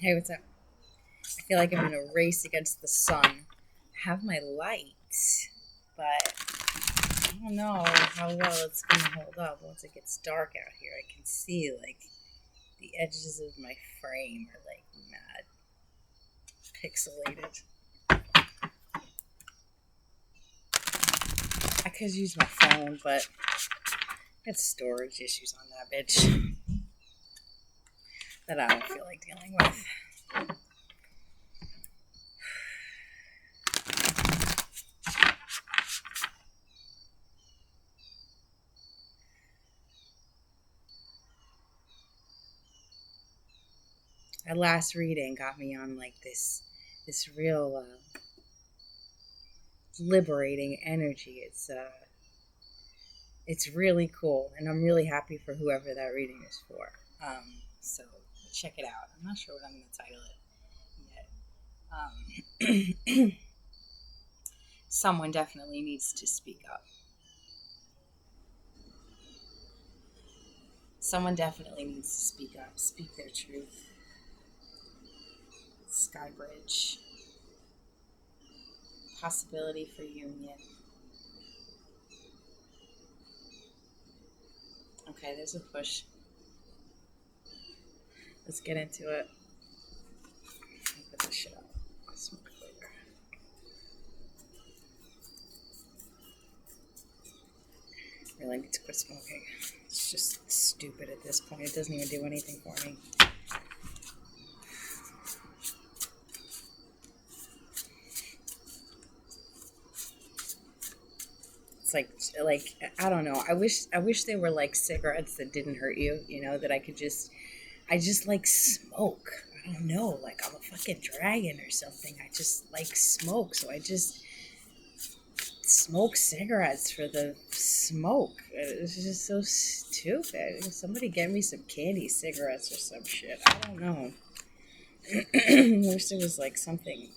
Hey, what's up? I feel like I'm in a race against the sun. I have my lights, but I don't know how well it's going to hold up once it gets dark out here. I can see, like, the edges of my frame are, like, mad pixelated. I could use my phone, but it's storage issues on that bitch that I don't feel like dealing with. That last reading got me on, like, this real liberating energy. It's really cool, and I'm really happy for whoever that reading is for. So check it out. I'm not sure what I'm going to title it yet. Someone definitely needs to speak up. Someone definitely needs to speak up, speak their truth. Skybridge. Possibility for union. Okay, there's a push. Let's get into it. I'll put this shit out. I'll smoke later. Really need to quit smoking. It's just stupid at this point. It doesn't even do anything for me. It's like I don't know. I wish they were like cigarettes that didn't hurt you. You know, that I just like smoke. I don't know, like I'm a fucking dragon or something. I just like smoke, so I just smoke cigarettes for the smoke. It's just so stupid. Somebody get me some candy cigarettes or some shit. I don't know. I wish there was like something.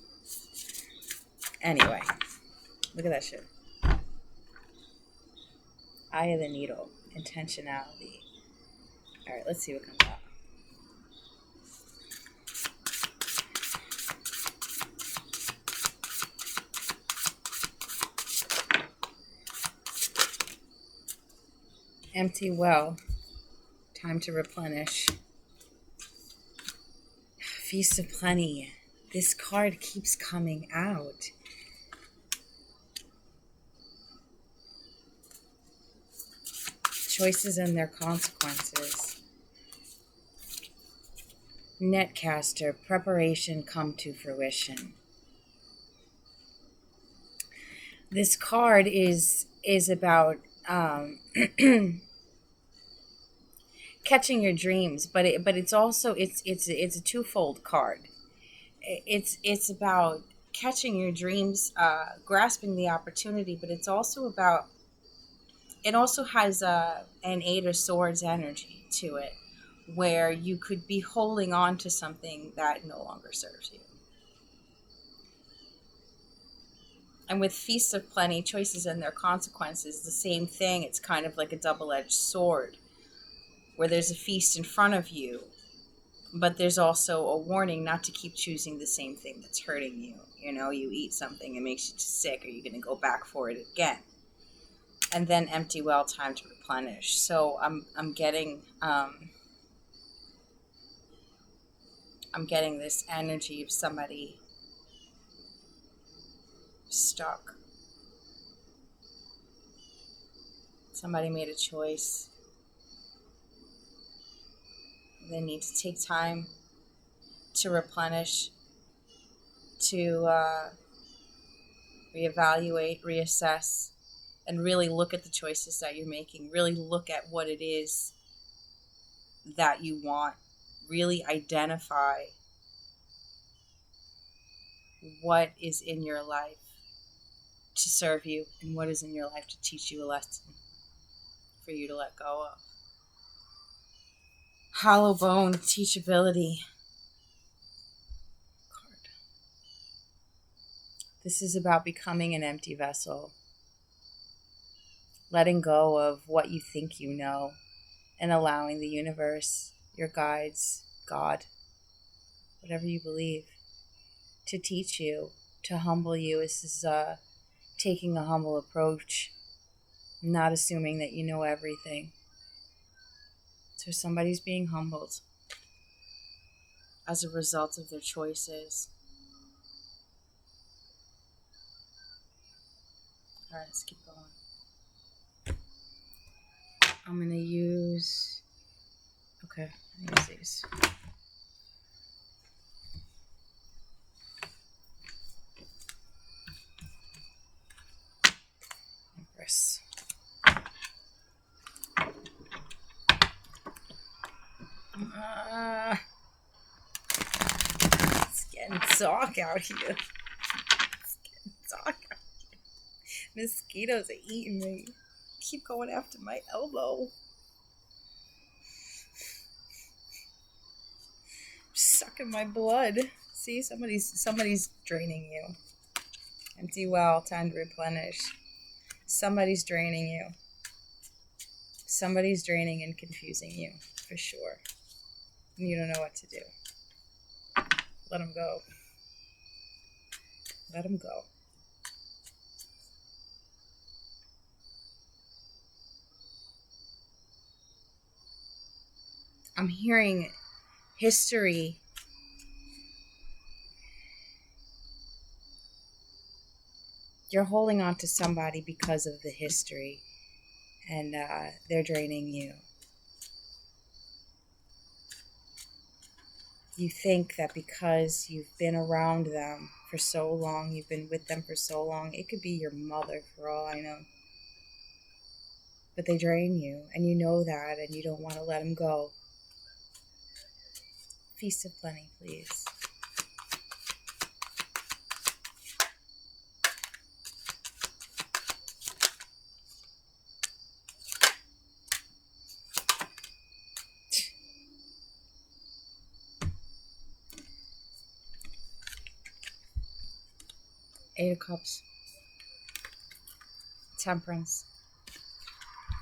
Anyway, look at that shit. Eye of the needle. Intentionality. Alright, let's see what comes out. Empty well. Time to replenish. Feast of plenty. This card keeps coming out. Choices and their consequences. Netcaster. Preparation come to fruition. This card is about catching your dreams, but it's also it's a twofold card. It's about catching your dreams, grasping the opportunity, but it's also about it also has an Eight of Swords energy to it, where you could be holding on to something that no longer serves you. And with Feast of Plenty, choices and their consequences, the same thing. It's kind of like a double-edged sword, where there's a feast in front of you, but there's also a warning not to keep choosing the same thing that's hurting you. You know, you eat something, it makes you sick, are you going to go back for it again? And then empty well, time to replenish. So I'm getting this energy of somebody stuck. Somebody made a choice. They need to take time to replenish, to reevaluate, reassess, and really look at the choices that you're making. Really look at what it is that you want. Really identify what is in your life to serve you and what is in your life to teach you a lesson for you to let go of. Hollow bone, teachability card. This is about becoming an empty vessel, letting go of what you think you know, and allowing the universe, your guides, God, whatever you believe, to teach you, to humble you. This is taking a humble approach, not assuming that you know everything. So somebody's being humbled as a result of their choices. All right, let's keep going. I'm going to use... Okay, use these. Empress. It's getting dark out here. It's getting dark out here. Mosquitoes are eating me. Keep going after my elbow. Sucking my blood. See, somebody's draining you. Empty well, time to replenish. Somebody's draining you. Somebody's draining and confusing you, for sure. And you don't know what to do. Let them go. Let them go. I'm hearing history. You're holding on to somebody because of the history, and they're draining you. You think that because you've been around them for so long, you've been with them for so long, it could be your mother for all I know. But they drain you, and you know that, and you don't want to let them go. Feast of plenty, please. Eight of Cups. Temperance.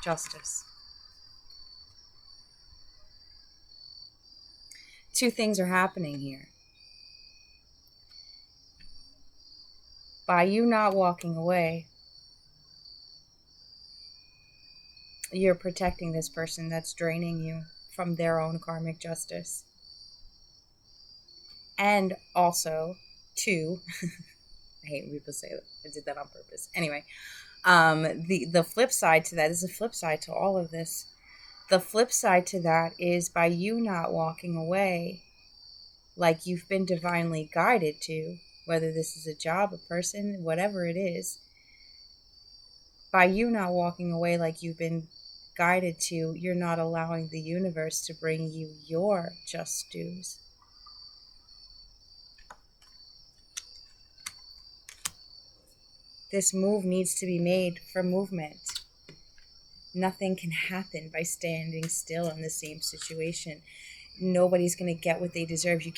Justice. Two things are happening here. By you not walking away, you're protecting this person that's draining you from their own karmic justice. And also, two, I hate when people say that. I did that on purpose. Anyway, the flip side to that is a flip side to all of this. The flip side to that is by you not walking away like you've been divinely guided to, whether this is a job, a person, whatever it is, by you not walking away like you've been guided to, you're not allowing the universe to bring you your just dues. This move needs to be made for movement. Nothing can happen by standing still in the same situation. Nobody's going to get what they deserve. We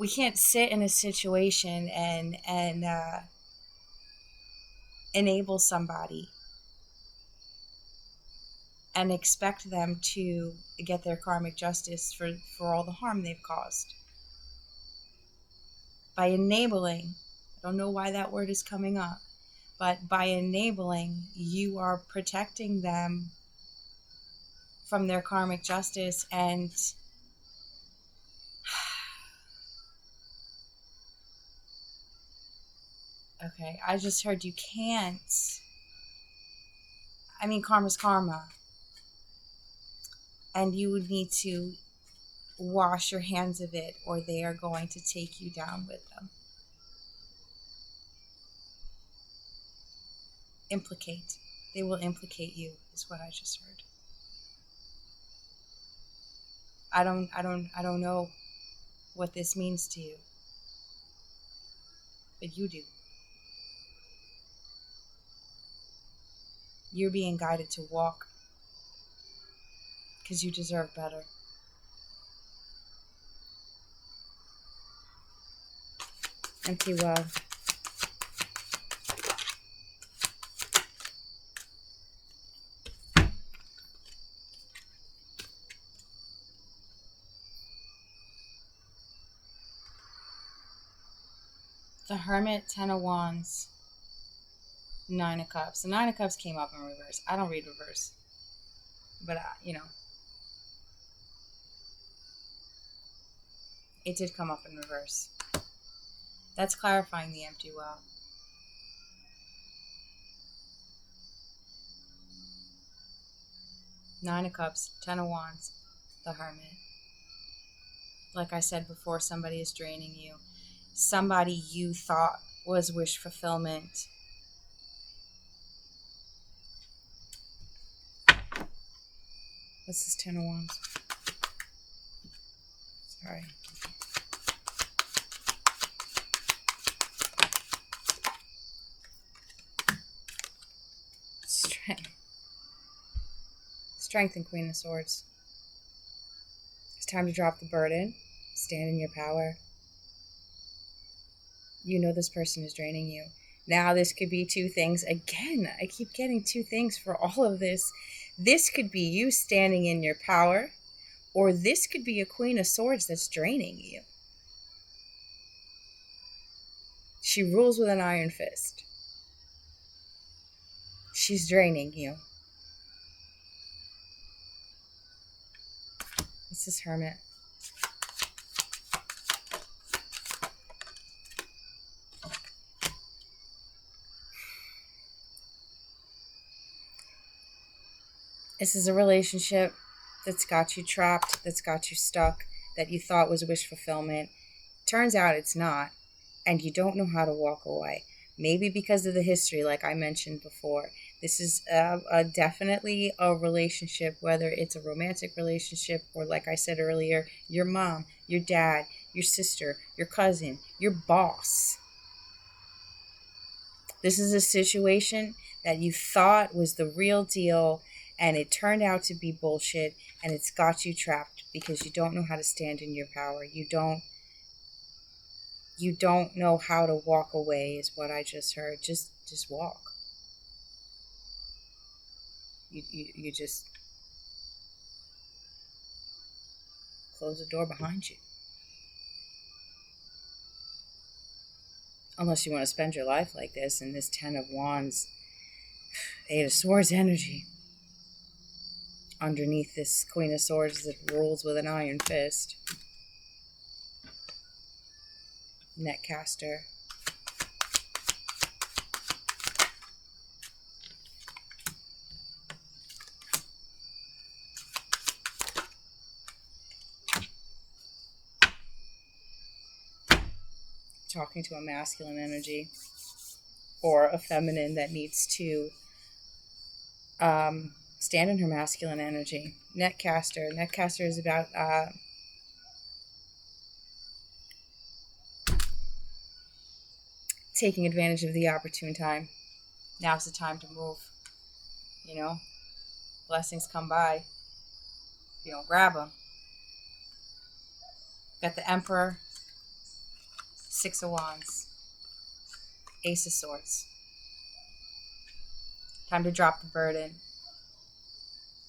can't sit in a situation and enable somebody and expect them to get their karmic justice for all the harm they've caused. By enabling, I don't know why that word is coming up, but by enabling, you are protecting them from their karmic justice. And okay, I just heard you can't. I mean, karma's karma. And you would need to wash your hands of it, or they are going to take you down with them. Implicate. They will implicate you, is what I just heard. I don't know what this means to you, but you do. You're being guided to walk because you deserve better. Empty well. The Hermit, Ten of Wands, Nine of Cups. The Nine of Cups came up in reverse. I don't read reverse, but it did come up in reverse. That's clarifying the empty well. Nine of Cups, Ten of Wands, the Hermit. Like I said before, somebody is draining you. Somebody you thought was wish fulfillment. What's this Ten of Wands? Sorry. Strength and Queen of Swords. It's time to drop the burden. Stand in your power. You know this person is draining you. Now this could be two things. Again, I keep getting two things for all of this. This could be you standing in your power, or this could be a Queen of Swords that's draining you. She rules with an iron fist. She's draining you. This is Hermit. This is a relationship that's got you trapped, that's got you stuck, that you thought was wish fulfillment. Turns out it's not, and you don't know how to walk away. Maybe because of the history, like I mentioned before. This is definitely a relationship, whether it's a romantic relationship or, like I said earlier, your mom, your dad, your sister, your cousin, your boss. This is a situation that you thought was the real deal, and it turned out to be bullshit, and it's got you trapped because you don't know how to stand in your power. You don't know how to walk away, is what I just heard. Just walk. You just close the door behind you. Unless you want to spend your life like this, and this Ten of Wands, Eight of Swords energy. Underneath this Queen of Swords that rules with an iron fist. Netcaster. Talking to a masculine energy or a feminine that needs to stand in her masculine energy. Netcaster. Netcaster is about taking advantage of the opportune time. Now's the time to move. Blessings come by. You don't grab them. Got the Emperor, Six of Wands, Ace of Swords. Time to drop the burden.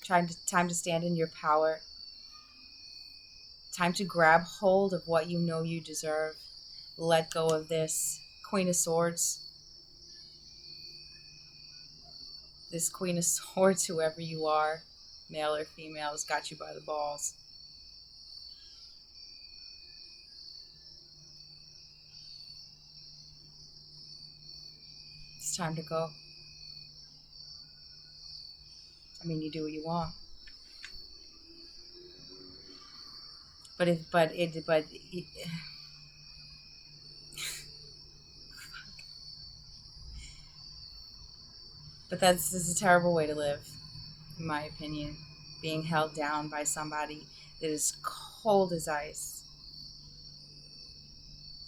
Time to stand in your power. Time to grab hold of what you know you deserve. Let go of this Queen of Swords. This Queen of Swords, whoever you are, male or female, has got you by the balls. It's time to go. I mean, you do what you want. But this is a terrible way to live, in my opinion. Being held down by somebody that is cold as ice.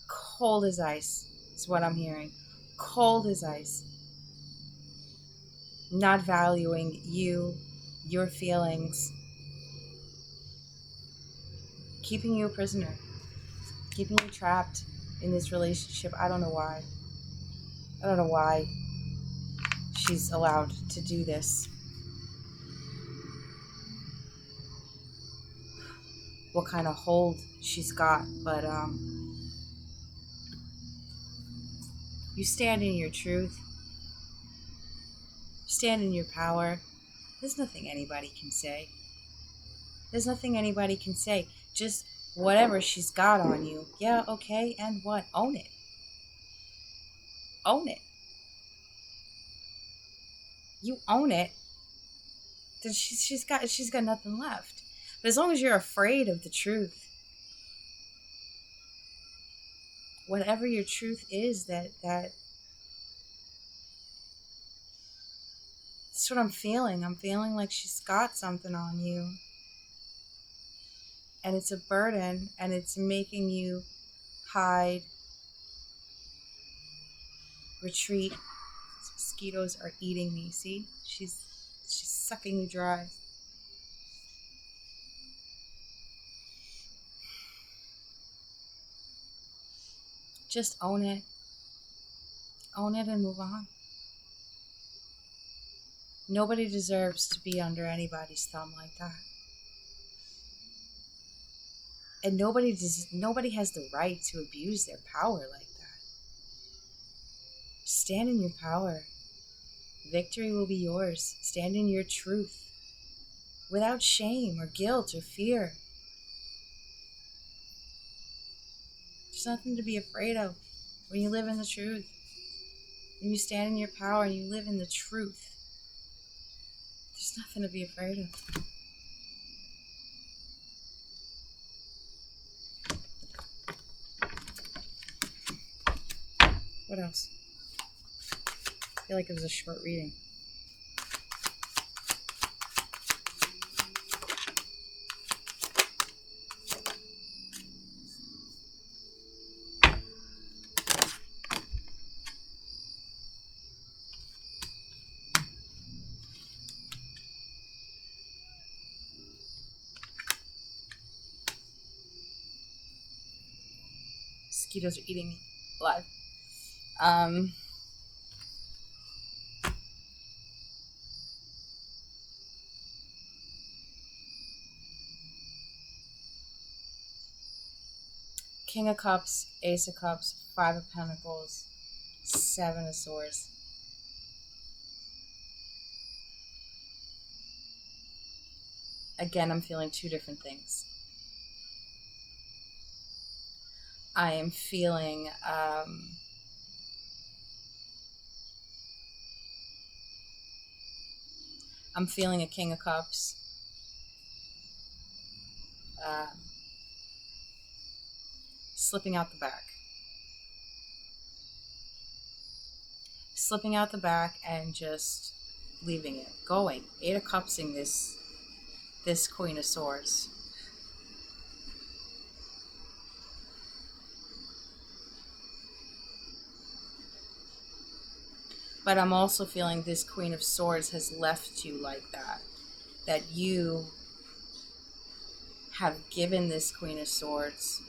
Cold as ice is what I'm hearing. Cold as ice. Not valuing you, your feelings. Keeping you a prisoner. Keeping you trapped in this relationship. I don't know why. I don't know why she's allowed to do this. What kind of hold she's got, but You stand in your truth. You stand in your power. There's nothing anybody can say. There's nothing anybody can say. Just whatever she's got on you. Yeah, okay, and what? Own it. Own it. You own it. Then she's got nothing left. But as long as you're afraid of the truth, whatever your truth is, that's what I'm feeling. I'm feeling like she's got something on you. And it's a burden, and it's making you hide, retreat. These mosquitoes are eating me. See? She's sucking you dry. Just own it. Own it and move on. Nobody deserves to be under anybody's thumb like that. And nobody has the right to abuse their power like that. Stand in your power. Victory will be yours. Stand in your truth. Without shame or guilt or fear. There's nothing to be afraid of when you live in the truth. When you stand in your power and you live in the truth. There's nothing to be afraid of. What else? I feel like it was a short reading. Mosquitoes are eating me alive. King of Cups, Ace of Cups, Five of Pentacles, Seven of Swords. Again, I'm feeling two different things. I am feeling I'm feeling a King of Cups. Slipping out the back. Slipping out the back and just leaving it. Going. Eight of Cupsing this Queen of Swords. But I'm also feeling this Queen of Swords has left you like that. That you have given this Queen of Swords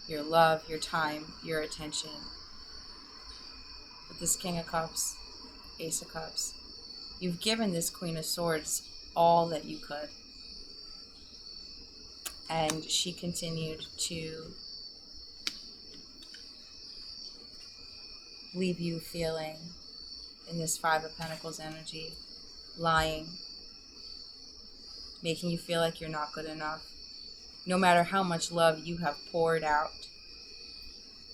your love, your time, your attention. With this King of Cups, Ace of Cups, you've given this Queen of Swords all that you could. And she continued to leave you feeling in this Five of Pentacles energy, lying, making you feel like you're not good enough. No matter how much love you have poured out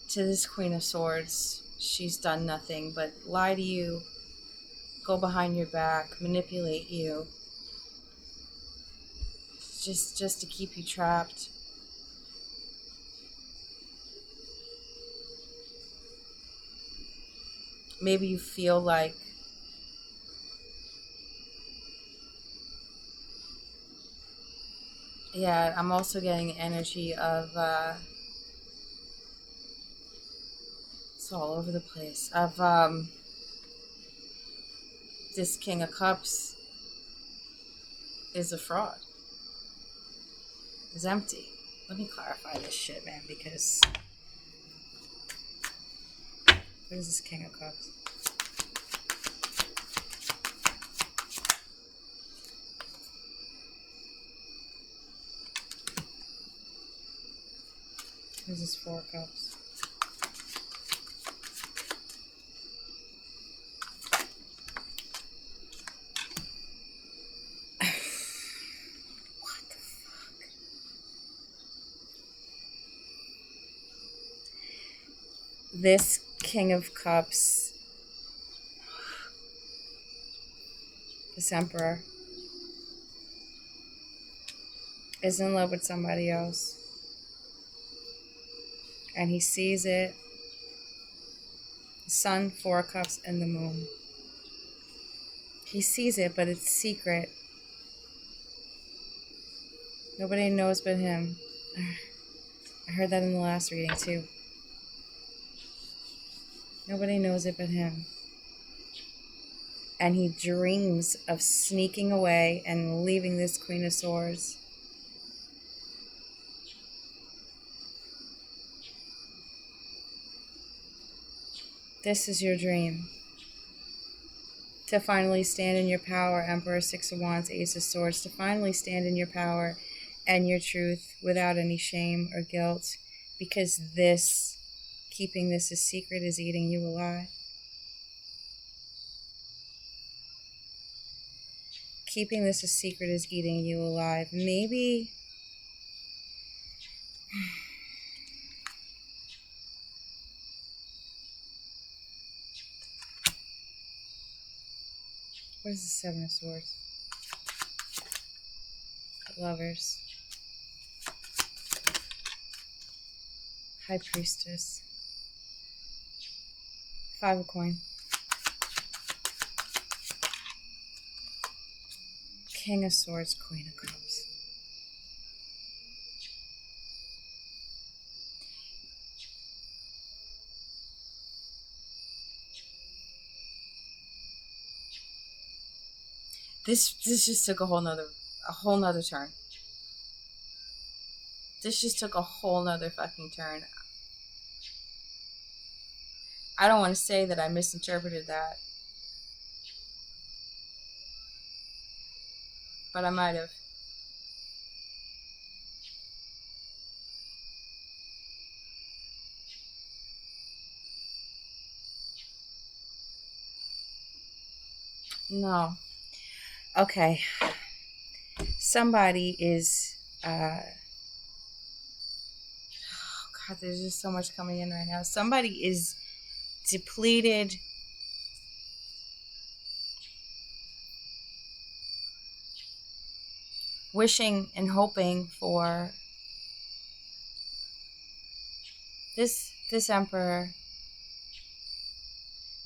to this Queen of Swords, she's done nothing but lie to you, go behind your back, manipulate you, just to keep you trapped. Maybe you feel like I'm also getting the energy of it's all over the place, of this King of Cups is a fraud, is empty. Let me clarify this shit, man, because what is this King of Cups? What is this Four of Cups? This King of Cups, this Emperor, is in love with somebody else. And he sees it. The Sun, Four of Cups, and the Moon. He sees it, but it's secret. Nobody knows but him. I heard that in the last reading too. Nobody knows it but him. And he dreams of sneaking away and leaving this Queen of Swords. This is your dream. To finally stand in your power, Emperor, Six of Wands, Ace of Swords. To finally stand in your power and your truth without any shame or guilt. Because this, keeping this a secret, is eating you alive. Keeping this a secret is eating you alive. Maybe... What is the Seven of Swords? Lovers. High Priestess. Five of Coin. King of Swords, Queen of Cups. This just took a whole nother turn. This just took a whole nother fucking turn. I don't want to say that I misinterpreted that, but I might have. No. Okay. Somebody is, oh God, there's just so much coming in right now. Somebody is depleted, wishing and hoping for this Emperor.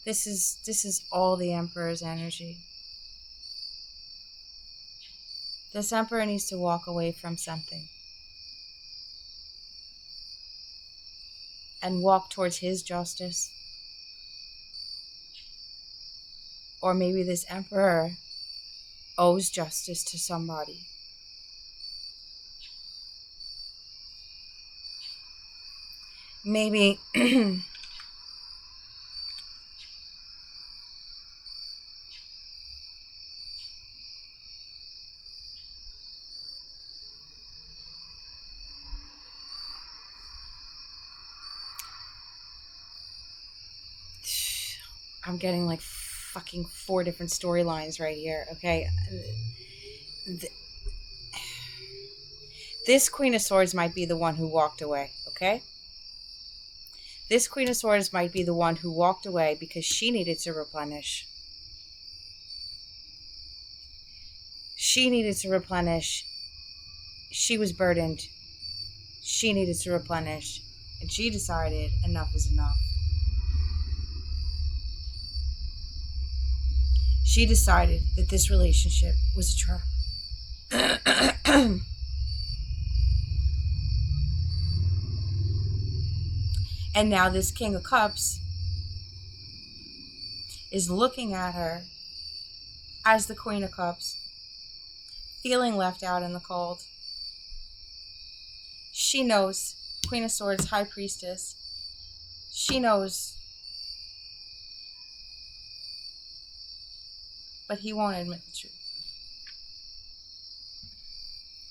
This is all the Emperor's energy. This Emperor needs to walk away from something and walk towards his justice. Or maybe this Emperor owes justice to somebody. Maybe I'm getting like fucking 4 different storylines right here, okay? This Queen of Swords might be the one who walked away, okay? This Queen of Swords might be the one who walked away because she needed to replenish. She needed to replenish. She was burdened. She needed to replenish. And she decided enough is enough. She decided that this relationship was a trap. And now this King of Cups is looking at her as the Queen of Cups, feeling left out in the cold. She knows, Queen of Swords, High Priestess, she knows, but he won't admit the truth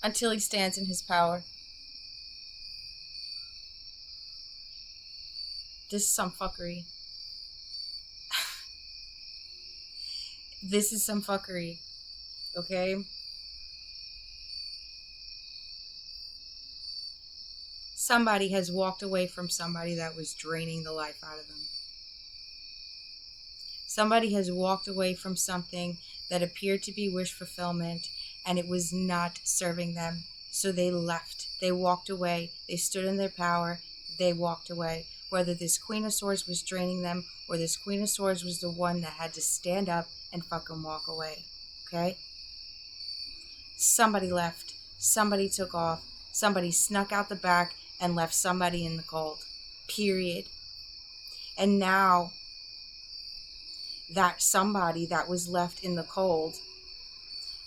until he stands in his power. This is some fuckery. This is some fuckery, okay? Somebody has walked away from somebody that was draining the life out of them. Somebody has walked away from something that appeared to be wish fulfillment and it was not serving them. So they left. They walked away. They stood in their power. They walked away. Whether this Queen of Swords was draining them or this Queen of Swords was the one that had to stand up and fucking walk away. Okay? Somebody left. Somebody took off. Somebody snuck out the back and left somebody in the cold. Period. And now that somebody that was left in the cold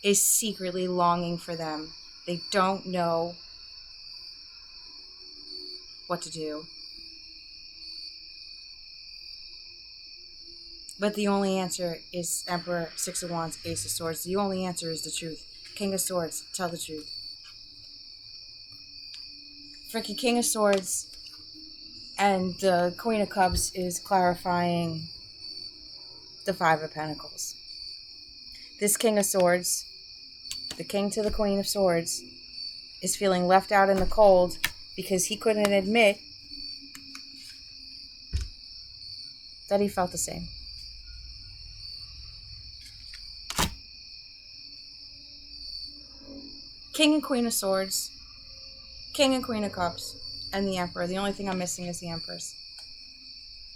is secretly longing for them. They don't know what to do. But the only answer is Emperor, Six of Wands, Ace of Swords. The only answer is the truth. King of Swords, tell the truth. Freaking King of Swords and the Queen of Cups is clarifying the Five of Pentacles. This King of Swords, the King to the Queen of Swords, is feeling left out in the cold because he couldn't admit that he felt the same. King and Queen of Swords, King and Queen of Cups, and the Emperor. The only thing I'm missing is the Empress.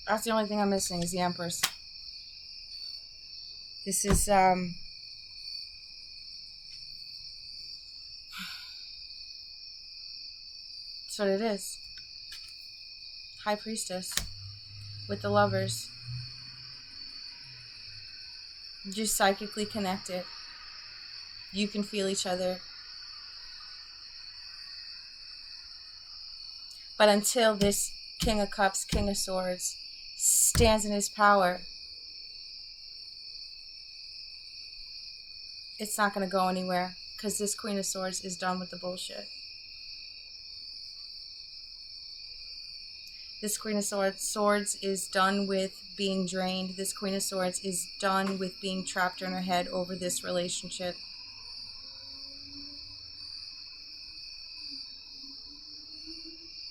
That's the only thing I'm missing is the Empress. This is, that's what it is. High Priestess with the Lovers. You're psychically connected. You can feel each other. But until this King of Cups, King of Swords stands in his power, it's not going to go anywhere because this Queen of Swords is done with the bullshit. This Queen of Swords is done with being drained. This Queen of Swords is done with being trapped in her head over this relationship.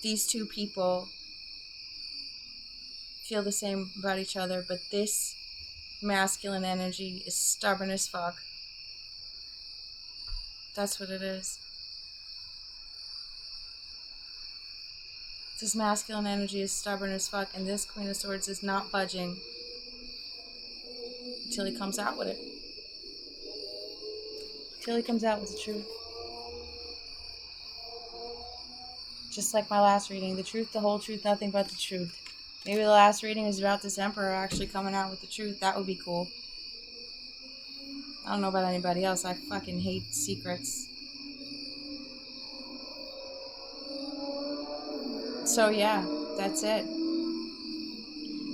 These two people feel the same about each other, but this masculine energy is stubborn as fuck. That's what it is. This masculine energy is stubborn as fuck, and this Queen of Swords is not budging until he comes out with it. Until he comes out with the truth. Just like my last reading, the truth, the whole truth, nothing but the truth. Maybe the last reading is about this Emperor actually coming out with the truth. That would be cool. I don't know about anybody else. I fucking hate secrets. So yeah, that's it.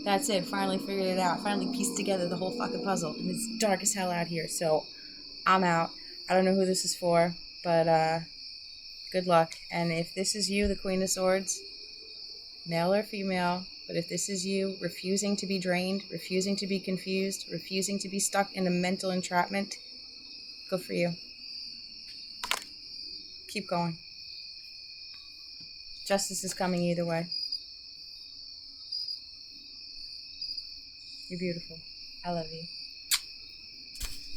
That's it. Finally figured it out. Finally pieced together the whole fucking puzzle. And it's dark as hell out here, so I'm out. I don't know who this is for, but good luck. And if this is you, the Queen of Swords, male or female, but if this is you refusing to be drained, refusing to be confused, refusing to be stuck in a mental entrapment, good for you. Keep going. Justice is coming either way. You're beautiful. I love you.